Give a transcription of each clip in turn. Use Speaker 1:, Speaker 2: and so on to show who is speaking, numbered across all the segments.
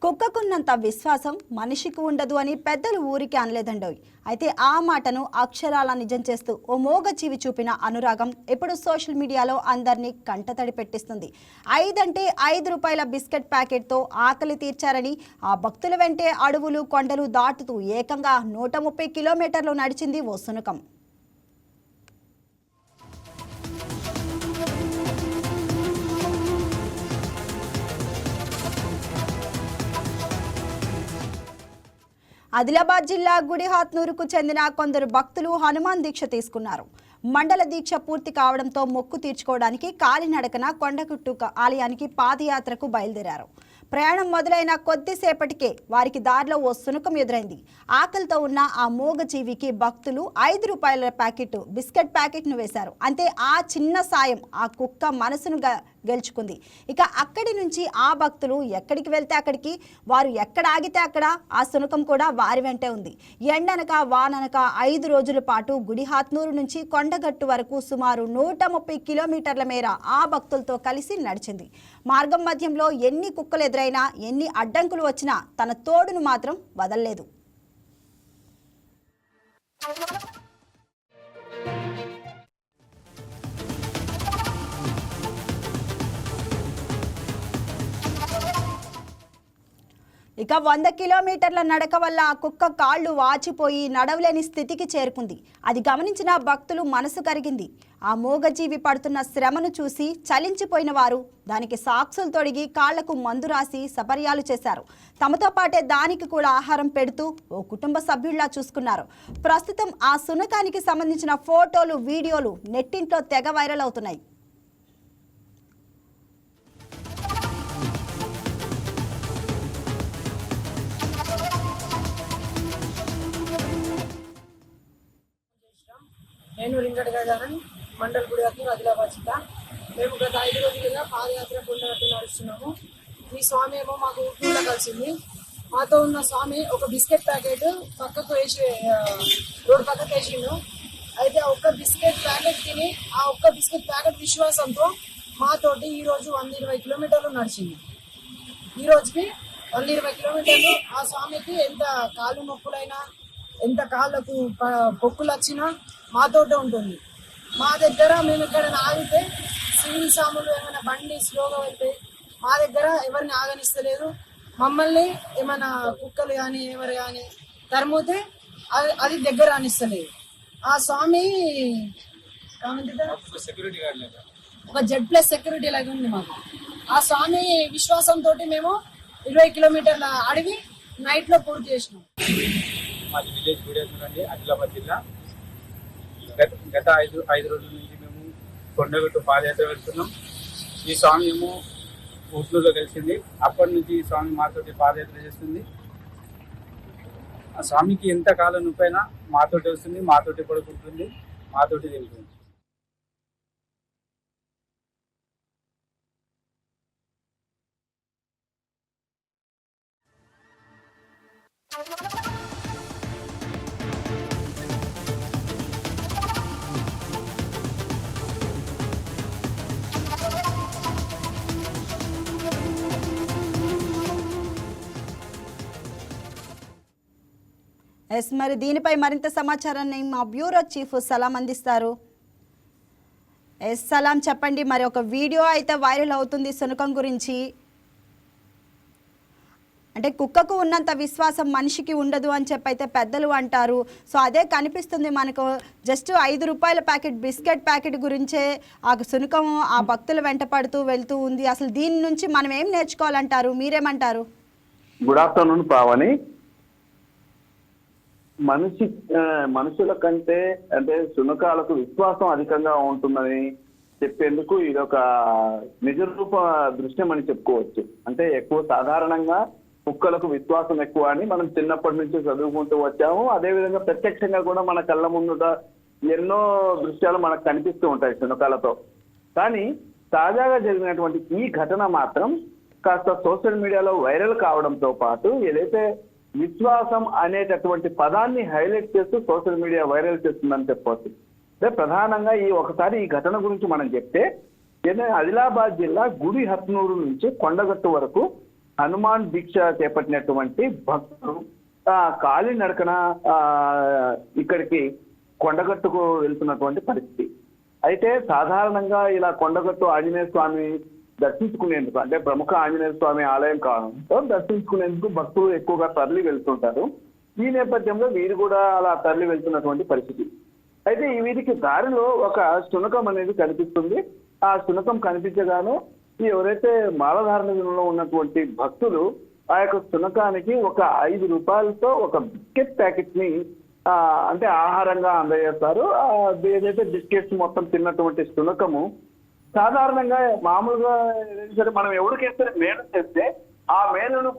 Speaker 1: కుక్కకున్నంత విశ్వాసం మనిషికి ఉండదు అని పెద్దలు ఊరికి అనలేదండోయ్. అయితే ఆ మాటను అక్షరాల నిజం చేస్తూ ఓ మోగజీవి చూపిన అనురాగం ఇప్పుడు సోషల్ మీడియాలో అందరినీ కంటతడి పెట్టిస్తుంది. 5 రూపాయల బిస్కెట్ ప్యాకెట్తో ఆకలి తీర్చారని ఆ భక్తుల వెంటే అడవులు కొండలు దాటుతూ ఏకంగా 130 కిలోమీటర్లు నడిచింది ఓ శునకం. ఆదిలాబాద్ జిల్లా గుడిహాత్నూరుకు చెందిన కొందరు భక్తులు హనుమాన్ దీక్ష తీసుకున్నారు. మండల దీక్ష పూర్తి కావడంతో మొక్కు తీర్చుకోవడానికి కాలినడకన కొండగుట్టు ఆలయానికి పాదయాత్రకు బయలుదేరారు. ప్రయాణం మొదలైన కొద్దిసేపటికే వారికి దారిలో ఓ శునకం ఎదురైంది. ఆకలితో ఉన్న ఆ మూగజీవికి భక్తులు 5 రూపాయల బిస్కెట్ ప్యాకెట్ను వేశారు. అంతే ఆ చిన్న సాయం ఆ కుక్క మనసును గెలుచుకుంది. ఇక అక్కడి నుంచి ఆ భక్తులు ఎక్కడికి వెళ్తే అక్కడికి, వారు ఎక్కడ ఆగితే అక్కడ ఆ శునకం కూడా వారి వెంటే ఉంది. ఎండనక వాననక 5 రోజుల పాటు గుడిహాత్నూరు నుంచి కొండగట్టు వరకు సుమారు 130 కిలోమీటర్ల మేర ఆ భక్తులతో కలిసి నడిచింది. మార్గం మధ్యంలో ఎన్ని కుక్కలు ఎదురైనా, ఎన్ని అడ్డంకులు వచ్చినా తన తోడును మాత్రం వదల్లేదు. ఇక 100 కిలోమీటర్ల నడక వల్ల ఆ కుక్క కాళ్ళు వాచిపోయి నడవలేని స్థితికి చేరుకుంది. అది గమనించిన భక్తులు మనసు కరిగింది. ఆ మూగజీవి పడుతున్న శ్రమను చూసి చలించిపోయిన వారు దానికి సాక్సులు తొడిగి కాళ్లకు మందు రాసి సపర్యాలు చేశారు. తమతో పాటే దానికి కూడా ఆహారం పెడుతూ ఓ కుటుంబ సభ్యుల్లా చూసుకున్నారు. ప్రస్తుతం ఆ శునకానికి సంబంధించిన ఫోటోలు, వీడియోలు నెట్టింట్లో తెగ వైరల్ అవుతున్నాయి.
Speaker 2: నేను లింగడగారని మండల్ గుడిహాత్నూరు ఆదిలాబాద్ జిల్లా. మేము గత 5 రోజులుగా పాదయాత్ర కొండగట్టు నడుస్తున్నాము. ఈ స్వామి ఏమో మాకు ఊళ్ళో కలిసింది. మాతో ఉన్న స్వామి ఒక బిస్కెట్ ప్యాకెట్ పక్కకు వేసి రోడ్డు పక్కకు వేసిండు. అయితే ఆ ఒక్క బిస్కెట్ ప్యాకెట్ తిని ఆ ఒక్క బిస్కెట్ ప్యాకెట్ విశ్వాసంతో మాతోటి ఈరోజు 120 కిలోమీటర్లు నడిచింది. ఈ రోజుకి 120 కిలోమీటర్లు ఆ స్వామికి ఎంత కాళ్ళు నొప్పులైనా, ఎంత కాళ్ళకు పొక్కులు వచ్చినా మాతోటే ఉంటుంది. మా దగ్గర మేము ఎక్కడైనా ఆగితే సివిల్ సాములు ఏమైనా బండి స్లోగా వెళ్తే మా దగ్గర ఎవరిని ఆగనిస్తలేదు. మమ్మల్ని ఏమైనా కుక్కలు కానీ ఎవరు కానీ తరిమితే అది దగ్గర అనిస్తలేదు. ఆ స్వామి ఒక Z+ సెక్యూరిటీ లాగా ఉంది మాకు. ఆ స్వామి విశ్వాసంతో మేము 20 కిలోమీటర్ల అడవి నైట్లో పూర్తి చేసినాం.
Speaker 3: మాది విలేజ్ గుడిహాత్నూరు అండి, ఆదిలాబాద్ జిల్లా. గత 5 రోజుల నుంచి మేము కొండగట్టు పాదయాత్ర వెళ్తున్నాం. ఈ స్వామి ఏమో ఊట్లూరులో కలిసింది. అప్పటి నుంచి ఈ స్వామి మాతోటి పాదయాత్ర చేస్తుంది. ఆ స్వామికి ఎంత కాలం నొప్పైనా మాతోటి వస్తుంది, మాతోటి పడుకుంటుంది, మాతోటి తింటుంది.
Speaker 1: మరి దీనిపై మరింత సమాచారాన్ని మా బ్యూరో చీఫ్ సలాం అందిస్తారు. సలాం, చెప్పండి. మరి ఒక వీడియో అయితే వైరల్ అవుతుంది శునకం గురించి. అంటే కుక్కకు ఉన్నంత విశ్వాసం మనిషికి ఉండదు అని చెప్పైతే పెద్దలు అంటారు. సో అదే కనిపిస్తుంది మనకు. జస్ట్ 5 రూపాయల బిస్కెట్ ప్యాకెట్ గురించే ఆ శునకం ఆ భక్తుల వెంట పడుతూ వెళ్తూ ఉంది. అసలు దీని నుంచి మనం ఏం నేర్చుకోవాలంటారు? మీరేమంటారు?
Speaker 4: Good afternoon Pavani. మనుషుల కంటే అంటే శునకాలకు విశ్వాసం అధికంగా ఉంటుందని చెప్పేందుకు ఇది ఒక నిజరూప దృశ్యం అని చెప్పుకోవచ్చు. అంటే ఎక్కువ సాధారణంగా కుక్కలకు విశ్వాసం ఎక్కువ అని మనం చిన్నప్పటి నుంచి చదువుకుంటూ వచ్చాము. అదేవిధంగా ప్రత్యక్షంగా కూడా మన కళ్ళ ముందుట ఎన్నో దృశ్యాలు మనకు కనిపిస్తూ ఉంటాయి శునకాలతో. కానీ తాజాగా జరిగినటువంటి ఈ ఘటన మాత్రం కాస్త సోషల్ మీడియాలో వైరల్ కావడంతో పాటు ఏదైతే విశ్వాసం అనేటటువంటి పదాన్ని హైలైట్ చేస్తూ సోషల్ మీడియా వైరల్ చేస్తుందని చెప్పవచ్చు. అంటే ప్రధానంగా ఒకసారి ఈ ఘటన గురించి మనం చెప్తే, ఆదిలాబాద్ జిల్లా గుడిహత్నూరు నుంచి కొండగట్టు వరకు హనుమాన్ దీక్ష చేపట్టినటువంటి భక్తులు కాలినడకన ఇక్కడికి కొండగట్టుకు వెళ్తున్నటువంటి పరిస్థితి. అయితే సాధారణంగా ఇలా కొండగట్టు ఆంజనేయ స్వామి దర్శించుకునేందుకు, అంటే ప్రముఖ ఆంజనేయ స్వామి ఆలయం కావడంతో దర్శించుకునేందుకు భక్తులు ఎక్కువగా తరలి వెళ్తుంటారు. ఈ నేపథ్యంలో వీరు కూడా అలా తరలి వెళ్తున్నటువంటి పరిస్థితి. అయితే ఈ వీరికి దారిలో ఒక శునకం అనేది కనిపిస్తుంది. ఆ శునకం కనిపించగానే ఎవరైతే మాలధారణలో ఉన్నటువంటి భక్తులు ఆ యొక్క శునకానికి ఒక 5 రూపాయలతో ఒక బిస్కెట్ ప్యాకెట్ ని అంటే ఆహారంగా అందజేస్తారు. ఏదైతే బిస్కెట్స్ మొత్తం తిన్నటువంటి శునకము సాధారణంగా మామూలుగా సరే మనం ఎవరికైతే మేలు చేస్తే ఆ మేలును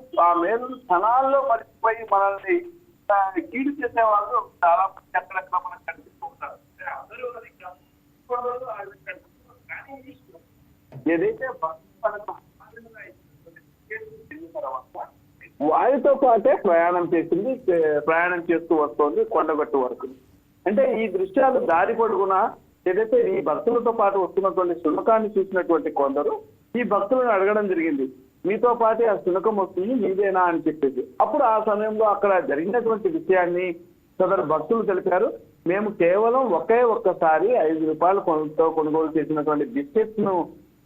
Speaker 4: స్థనాల్లో మర్చిపోయి మనల్ని కీడు చేసే వాళ్ళు చాలా మంది అక్కడక్కడ మనకు కనిపిస్తూ ఉంటారు. అందరూ ఏదైతే వారితో పాటే ప్రయాణం చేస్తూ వస్తోంది కొండగట్టు వరకు. అంటే ఈ దృశ్యాలు దారి పొడుగునా ఏదైతే ఈ భక్తులతో పాటు వస్తున్నటువంటి శునకాన్ని చూసినటువంటి కొందరు ఈ భక్తులను అడగడం జరిగింది, మీతో పాటు ఆ శునకం వస్తుంది మీదేనా అని చెప్పేసి. అప్పుడు ఆ సమయంలో అక్కడ జరిగినటువంటి విషయాన్ని సదరు భక్తులు తెలిపారు. మేము కేవలం ఒక్కసారి 5 రూపాయలతో కొనుగోలు చేసినటువంటి బిస్కెట్స్ ను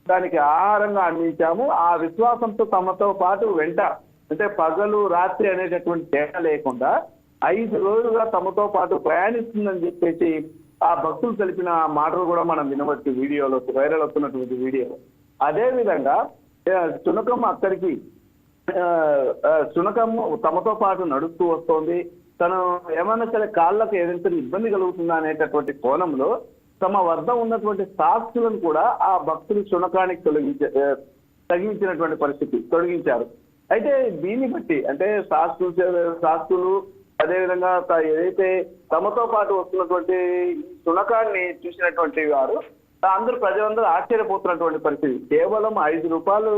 Speaker 4: దానికి ఆహారంగా అందించాము. ఆ విశ్వాసంతో తమతో పాటు వెంట అంటే పగలు రాత్రి అనేటటువంటి తేడా లేకుండా 5 రోజులుగా తమతో పాటు ప్రయాణిస్తుందని చెప్పేసి ఆ భక్తులు తెలిపిన మాటలు కూడా మనం వినవచ్చు వీడియోలో, వైరల్ అవుతున్నటువంటి వీడియోలో. అదే విధంగా శునకం అక్కడికి శునకము తమతో పాటు నడుస్తూ వస్తోంది. తను ఏమన్నా సరే కాళ్ళకు ఏదైతే ఇబ్బంది కలుగుతుందా అనేటటువంటి కోణంలో తమ వద్ద ఉన్నటువంటి సాక్షులను కూడా ఆ భక్తులు శునకానికి తొలగించినటువంటి పరిస్థితి తొలగించారు. అయితే దీన్ని బట్టి అంటే సాక్షులు అదేవిధంగా ఏదైతే తమతో పాటు వస్తున్నటువంటి శునకాన్ని చూసినటువంటి వారు ప్రజలందరూ ఆశ్చర్యపోతున్నటువంటి పరిస్థితి. కేవలం 5 రూపాయలు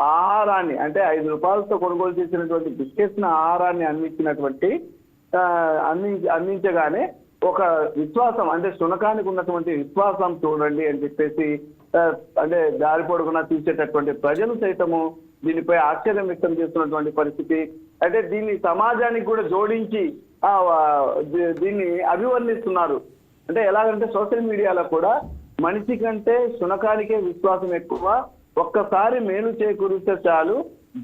Speaker 4: ఆహారాన్ని అంటే 5 రూపాయలతో కొనుగోలు చేసినటువంటి బిస్కెట్స్ ఆహారాన్ని అందించగానే ఒక విశ్వాసం అంటే శునకానికి ఉన్నటువంటి విశ్వాసం చూడండి అని చెప్పేసి అంటే దారి పొడుగునా చూసేటటువంటి ప్రజలు సైతము దీనిపై ఆశ్చర్యం వ్యక్తం చేస్తున్నటువంటి పరిస్థితి. అయితే దీన్ని సమాజానికి కూడా జోడించి దీన్ని అభివర్ణిస్తున్నారు. అంటే ఎలాగంటే సోషల్ మీడియాలో కూడా మనిషి కంటే శునకానికే విశ్వాసం ఎక్కువ, ఒక్కసారి మేలు చేకూరిస్తే చాలు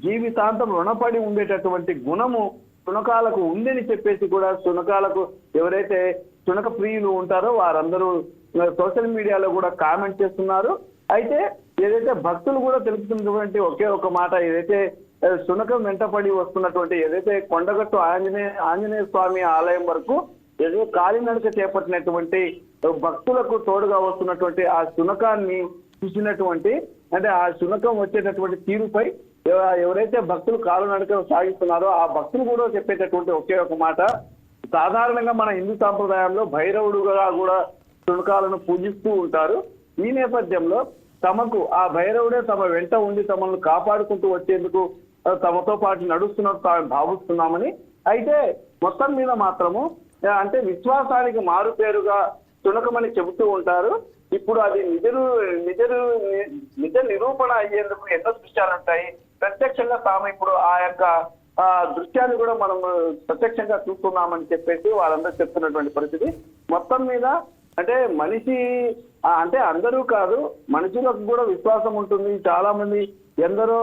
Speaker 4: జీవితాంతం రుణపడి ఉండేటటువంటి గుణము శునకాలకు ఉందని చెప్పేసి కూడా శునకాలకు ఎవరైతే శునక ప్రియులు ఉంటారో వారందరూ సోషల్ మీడియాలో కూడా కామెంట్ చేస్తున్నారు. అయితే ఏదైతే భక్తులు కూడా తెలుపుతున్నటువంటి ఒకే ఒక మాట, ఏదైతే శునకం వెంటపడి వస్తున్నటువంటి ఏదైతే కొండగట్టు ఆంజనేయ స్వామి ఆలయం వరకు ఏదో కాలినడక చేపట్టినటువంటి భక్తులకు తోడుగా వస్తున్నటువంటి ఆ శునకాన్ని చూసినటువంటి అంటే ఆ శునకం వచ్చేటటువంటి తీరుపై ఎవరైతే భక్తులు కాలినడక సాగిస్తున్నారో ఆ భక్తులు కూడా చెప్పేటటువంటి ఒకే ఒక మాట, సాధారణంగా మన హిందూ సాంప్రదాయంలో భైరవుడుగా కూడా శునకాలను పూజిస్తూ ఉంటారు. ఈ నేపథ్యంలో తమకు ఆ భైరవుడే తమ వెంట ఉండి తమను కాపాడుకుంటూ వచ్చేందుకు తమతో పాటు నడుస్తున్నట్టు తాము భావిస్తున్నామని. అయితే మొత్తం మీద మాత్రము అంటే విశ్వాసానికి మారు పేరుగా శునకమని చెబుతూ ఉంటారు. ఇప్పుడు అది నిజ నిరూపణ అయ్యేందుకు ఎన్నో దృశ్యాలు ఉంటాయి. ప్రత్యక్షంగా తాము ఇప్పుడు ఆ యొక్క దృశ్యాన్ని కూడా మనం ప్రత్యక్షంగా చూస్తున్నామని చెప్పేసి వాళ్ళందరూ చెప్తున్నటువంటి పరిస్థితి. మొత్తం మీద అంటే మనిషి అంటే అందరూ కాదు, మనుషులకు కూడా విశ్వాసం ఉంటుంది. చాలా మంది ఎందరో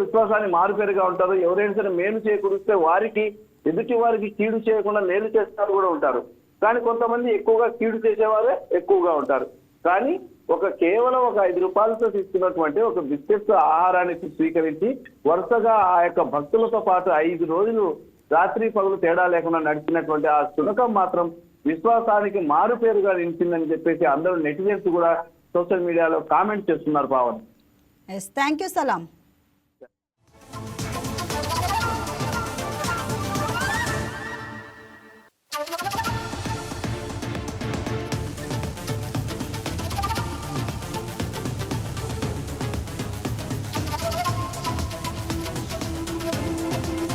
Speaker 4: విశ్వాసాన్ని మారుపేరుగా ఉంటారు. ఎవరైనా సరే మేలు చేకూరిస్తే ఎదుటి వారికి కీడు చేయకుండా మేలు చేస్తారు కూడా ఉంటారు. కానీ కొంతమంది ఎక్కువగా కీడు చేసేవారే ఎక్కువగా ఉంటారు. కానీ కేవలం ఒక 5 రూపాయలతో తీసుకున్నటువంటి ఒక బిస్కెట్స్ ఆహారాన్ని స్వీకరించి వరుసగా ఆ యొక్క భక్తులతో పాటు 5 రోజులు రాత్రి పగలు తేడా లేకుండా నడిచినటువంటి ఆ శునకం మాత్రం విశ్వాసానికి మారు పేరుగా నిలిచిందని చెప్పేసి అందరూ నెటిజన్స్ కూడా సోషల్ మీడియాలో కామెంట్ చేస్తున్నారు. Pawan,
Speaker 1: thank you Salam.